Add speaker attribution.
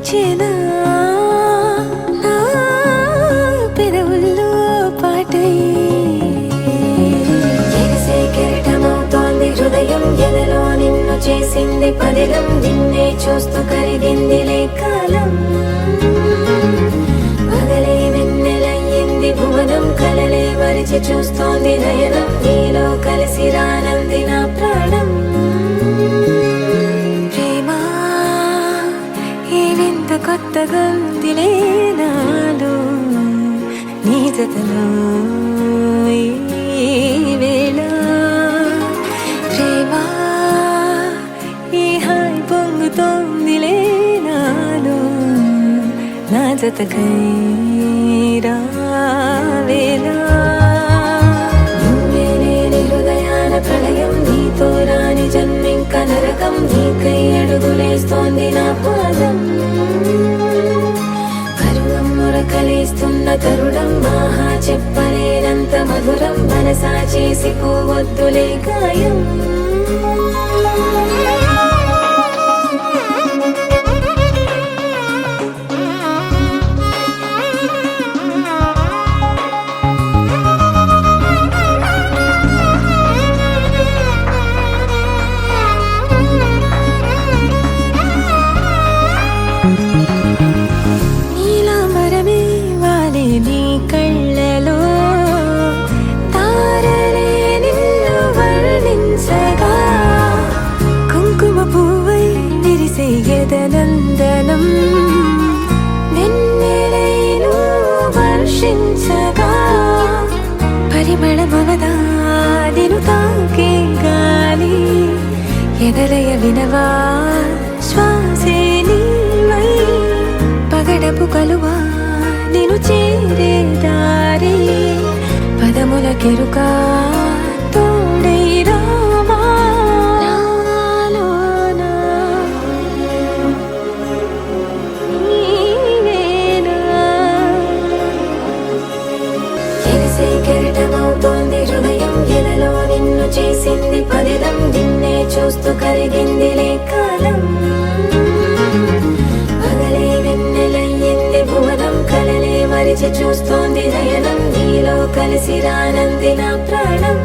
Speaker 1: పూచేనా నా పెదవుల్లో పాటై ఎగసే కెరటమవుతోంది హృదయం ఎదలో నిన్ను చేసింది పదిలం నిన్నే చూస్తూ కరిగిందిలే కాలం పగలే వెన్నెలయ్యింది భువనం కలలే మరిచి చూస్తోంది నయనం నీలో కలిసి రానంది నా ప్రాణం కొత్తగా ఉందిలే నాలో నీ జతలో ఈ వేళ ప్రేమ ఈ హాయి పొంగుతోందిలే నాలో నా జతకై రావేళ నువ్వే లేని హృదయాల ప్రళయం నీతో రాని జన్మింక నరకం నీకై అడుగులేస్తోంది నా పాదం కలిస్తున్న తరుణం మహా చెప్పలేనంత మధురం మనసా చేసి పోవద్దులే గాయం నీ కళ్ళలో తారలే నిన్ను వర్ణించగా కుంకుమ పువ్వై విరిసే ఎదనందనం వెన్నెలైను వర్షించగా పరిమళమవదా నిన్ను తాకే గాలి ఎదలయ వినవా శ్వాసే నీవై పగడపు కలువా నిన్ను చేరే దారి పదముల కెరుక తోడై రావా నాలోనా నీవేనా ఎగసే కెరటమవుతోంది హృదయం ఎదలో నిన్ను చేసింది పదిలం నిన్నే చూస్తూ కరిగిందిలే కాలం మరిచి చూస్తోంది నయనం నీలో కలిసి రానంది నా ప్రాణం